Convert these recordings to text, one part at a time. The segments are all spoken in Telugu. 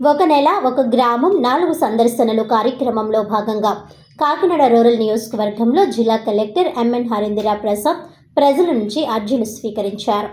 ఒక నెల ఒక గ్రామం 4 సందర్శనలు కార్యక్రమంలో భాగంగా కాకినాడ రూరల్ నియోజకవర్గంలో జిల్లా కలెక్టర్ ఎంఎన్ హరీంద్ర ప్రసాద్ ప్రజల నుంచి అర్జీలు స్వీకరించారు.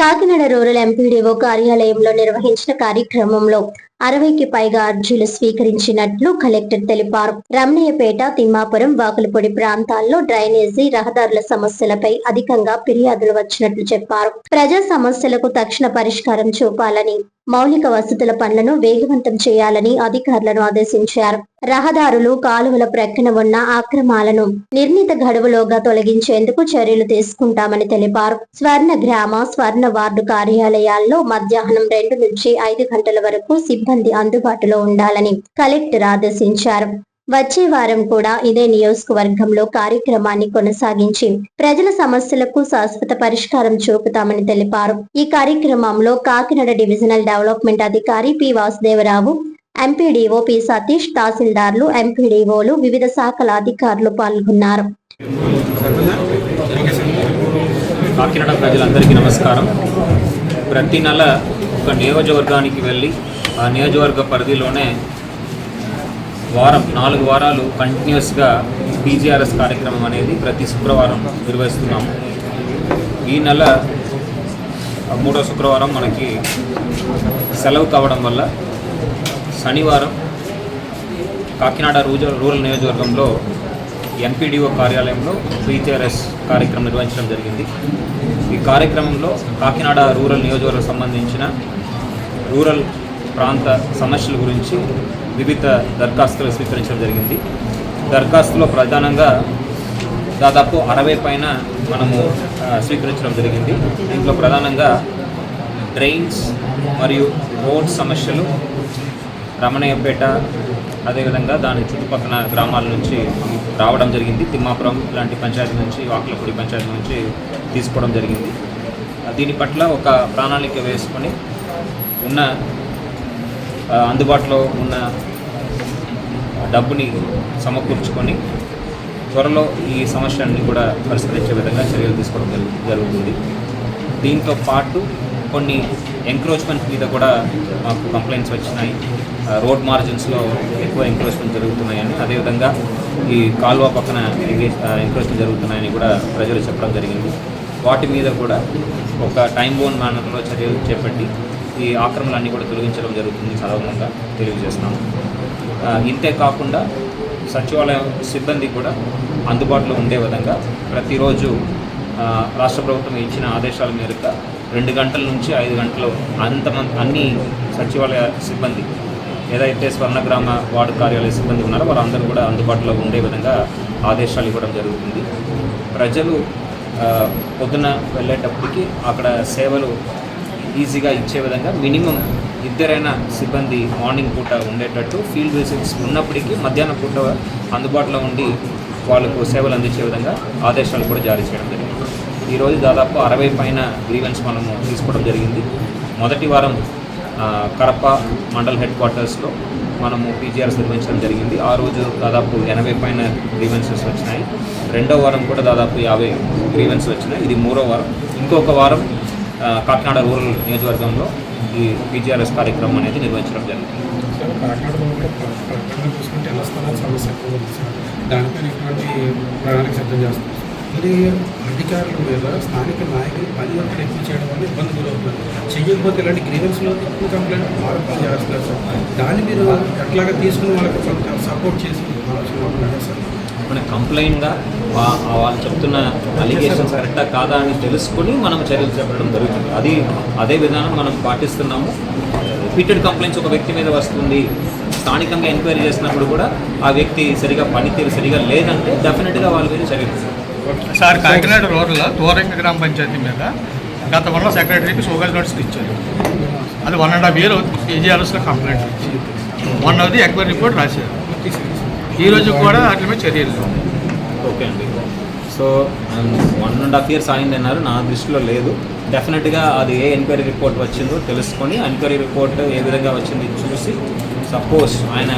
కాకినాడ రూరల్ ఎంపీడీఓ కార్యాలయంలో నిర్వహించిన కార్యక్రమంలో 60కి పైగా అర్జీలు స్వీకరించినట్లు కలెక్టర్ తెలిపారు. రమణయ్యపేట, తిమ్మాపురం, వాకులపొడి ప్రాంతాల్లో డ్రైనేజీ, రహదారుల సమస్యలపై అధికంగా ఫిర్యాదులు వచ్చినట్లు చెప్పారు. ప్రజా సమస్యలకు తక్షణ పరిష్కారం చూపాలని, మౌలిక వసతుల పనులను వేగవంతం చేయాలని అధికారులను ఆదేశించారు. రహదారులు, కాలువల ప్రక్కన ఉన్న ఆక్రమాలను నిర్ణీత గడువులోగా తొలగించేందుకు చర్యలు తీసుకుంటామని తెలిపారు. స్వర్ణ గ్రామ, స్వర్ణ వార్డు కార్యాలయాల్లో మధ్యాహ్నం 2 నుంచి 5 గంటల వరకు సిబ్బంది అందుబాటులో ఉండాలని కలెక్టర్ ఆదేశించారు. వచ్చే వారం కూడా ఇదే నియోజకవర్గంలో కార్యక్రమాన్ని కొనసాగించి ప్రజల సమస్యలకు శాశ్వత పరిష్కారం చూపుతామని తెలిపారు. ఈ కార్యక్రమంలో కాకినాడ డివిజనల్ డెవలప్మెంట్ అధికారి P Vasudevarao, MPDO P Satish, తహసీల్దార్లు, ఎంపీడీఓలు, వివిధ శాఖల అధికారులు పాల్గొన్నారు. కాకినాడ ప్రజలందరికీ నమస్కారం. ప్రతి నెల ఒక నియోజకవర్గానికి వెళ్ళి ఆ నియోజకవర్గ పరిధిలోనే 4 వారాలు కంటిన్యూస్గా పీజీఆర్ఎస్ కార్యక్రమం అనేది ప్రతి శుక్రవారం నిర్వహిస్తున్నాము. ఈ నెల 3వ శుక్రవారం మనకి సెలవు కావడం వల్ల శనివారం కాకినాడ రూరల్ నియోజకవర్గంలో ఎంపీడీఓ కార్యాలయంలో పీజీఆర్ఎస్ కార్యక్రమం నిర్వహించడం జరిగింది. ఈ కార్యక్రమంలో కాకినాడ రూరల్ నియోజకవర్గం సంబంధించిన రూరల్ ప్రాంత సమస్యల గురించి వివిధ దరఖాస్తులు స్వీకరించడం జరిగింది. దరఖాస్తులో ప్రధానంగా దాదాపు 60 పైన మనము స్వీకరించడం జరిగింది. దీంట్లో ప్రధానంగా డ్రైన్స్ మరియు రోడ్ సమస్యలు రమణయ్యపేట, అదేవిధంగా దాని చుట్టుపక్కల గ్రామాల నుంచి రావడం జరిగింది. తిమ్మాపురం లాంటి పంచాయతీ నుంచి, వాకులపూడి పంచాయతీ నుంచి తీసుకోవడం జరిగింది. దీని పట్ల ఒక ప్రణాళిక వేసుకొని ఉన్న అందుబాటులో ఉన్న డబ్బుని సమకూర్చుకొని త్వరలో ఈ సమస్యలన్నీ కూడా పరిష్కరించే విధంగా చర్యలు తీసుకోవడం జరుగుతుంది. దీంతో పాటు కొన్ని ఎంక్రోచ్మెంట్ మీద కూడా మాకు కంప్లైంట్స్ వచ్చినాయి. రోడ్ మార్జిన్స్లో ఎక్కువ ఎంక్రోచ్మెంట్ జరుగుతున్నాయని, అదేవిధంగా ఈ కాలువ పక్కన ఎంక్రోచ్మెంట్ జరుగుతున్నాయని కూడా ప్రజలు చెప్పడం జరిగింది. వాటి మీద కూడా ఒక టైం బౌండ్ మేనర్లో చర్యలు చేపట్టి ఈ ఆక్రమణలన్నీ కూడా తొలగించడం జరుగుతుంది సదనంగా తెలియజేస్తున్నాము. ఇంతే కాకుండా సచివాలయం సిబ్బంది కూడా అందుబాటులో ఉండే విధంగా ప్రతిరోజు రాష్ట్ర ప్రభుత్వం ఇచ్చిన ఆదేశాల మేరకు 2 గంటల నుంచి 5 గంటలు అన్ని సచివాలయ సిబ్బంది ఏదైతే స్వర్ణగ్రామ వార్డు కార్యాలయ సిబ్బంది ఉన్నారో వారందరూ కూడా అందుబాటులో ఉండే విధంగా ఆదేశాలు ఇవ్వడం జరుగుతుంది. ప్రజలు పొద్దున వెళ్ళేటప్పటికి అక్కడ సేవలు ఈజీగా ఇచ్చే విధంగా మినిమం 2 సిబ్బంది మార్నింగ్ పూట ఉండేటట్టు, ఫీల్డ్ విజిట్స్ ఉన్నప్పటికీ మధ్యాహ్నం పూట అందుబాటులో ఉండి వాళ్ళకు సేవలు అందించే విధంగా ఆదేశాలు కూడా జారీ చేయడం జరిగింది. ఈరోజు దాదాపు 60 పైన గ్రీవెన్స్ మనము తీసుకోవడం జరిగింది. మొదటి వారం కడప మండల్ హెడ్ క్వార్టర్స్లో మనము పీజీఆర్ఎస్ నిర్వహించడం జరిగింది. ఆ రోజు దాదాపు 80 పైన గ్రీవెన్సెస్ వచ్చినాయి. 2వ వారం కూడా దాదాపు 50 గ్రీవెన్స్ వచ్చినాయి. ఇది 3వ వారం. ఇంకొక వారం కాకినాడ రూరల్ నియోజకవర్గంలో ఈ పీజీఆర్ఎస్ కార్యక్రమం అనేది నిర్వహించడం జరుగుతుంది. ఇది అధికారుల మీద స్థానిక నాయకులు పని ఒత్తిడి ఎక్కువ చేయడం వల్ల ఇబ్బంది గురవుతుంది. చేయకపోతే ఇలాంటి గ్రీవెన్స్లో ఎక్కువ కంప్లైంట్ మార్పులు చేస్తారు సార్. దాన్ని మీరు ఎట్లాగా తీసుకుని వాళ్ళకి సపోర్ట్ చేసి సార్ మన కంప్లైంట్గా వాళ్ళు చెప్తున్న అలిగేషన్స్ కరెక్టా కాదా అని తెలుసుకొని మనం చర్యలు చేపట్టడం జరుగుతుంది. అదే విధానం మనం పాటిస్తున్నాము. రిపీటెడ్ కంప్లైంట్స్ ఒక వ్యక్తి మీద వస్తుంది, స్థానికంగా ఎంక్వైరీ చేసినప్పుడు కూడా ఆ వ్యక్తి పనితీరు సరిగా లేదంటే డెఫినెట్గా వాళ్ళ మీద చర్యలు. సార్, కాకినాడ రూరల్ తోరంగ గ్రామ పంచాయతీ మీద గత వల్ల సెక్రటరీకి సోగల్ నోటీసులు ఇచ్చారు. అది 1.5 year పీజీఆర్ఎస్లో కంప్లైంట్ ఇచ్చి 1 of the ఎంక్వైరీ రిపోర్ట్ రాశారు. ఈరోజు కూడా వాటి మీద చర్యలు. ఓకే అండి. సో 1.5 years అయిందన్నారు, నా దృష్టిలో లేదు. డెఫినెట్గా అది ఏ ఎంక్వైరీ రిపోర్ట్ వచ్చిందో తెలుసుకొని ఎంక్వైరీ రిపోర్ట్ ఏ విధంగా వచ్చింది చూసి సపోజ్ ఆయన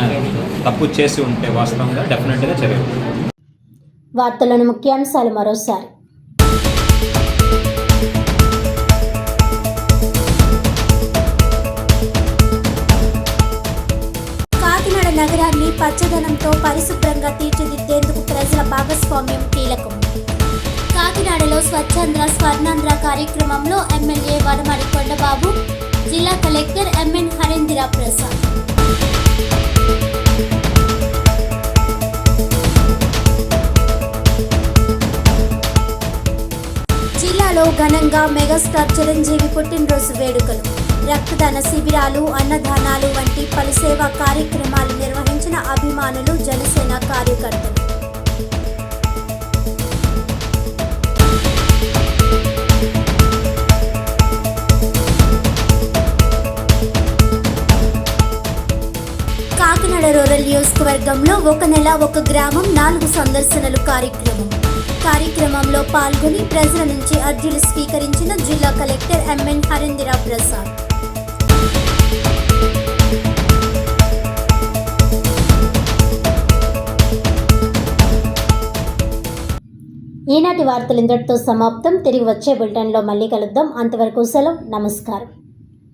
తప్పు చేసి ఉంటే వాస్తవంగా డెఫినెట్గా చర్యలు. వార్తలను ముఖ్యాంశాలు మరోసారి. నగరాన్ని పచ్చదనంతో పరిశుభ్రంగా తీర్చిదిద్దేందుకు ప్రజల భాగస్వామ్యం కీలకం. కాకినాడలో స్వచ్ఛాంధ్ర స్వర్ణాంధ్ర కార్యక్రమంలో ఎమ్మెల్యే వనమాడి కొండబాబు, జిల్లా కలెక్టర్ ఎంఎన్ హరేంద్ర ప్రసాద్. జిల్లాలో ఘనంగా మెగాస్టార్ చిరంజీవి పుట్టినరోజు వేడుకలు, రక్తదాన శిబిరాలు, అన్నదానాలు వంటి పలు సేవా కార్యక్రమాలు నిర్వహించిన అభిమానులు, జనసేన కార్యకర్తలు. కాకినాడ రూరల్ నియోజకవర్గంలో ఒక నెల ఒక గ్రామం 4 సందర్శనలు కార్యక్రమంలో పాల్గొని ప్రజల నుంచి అర్జీలు స్వీకరించిన జిల్లా కలెక్టర్ ఎంఎన్ హరేంద్ర ప్రసాద్. ఈనాటి వార్తలు ఇంతటితో సమాప్తం. తిరిగి వచ్చే బులెటిన్లో మళ్ళీ కలుద్దాం. అంతవరకు సెలవు. నమస్కారం.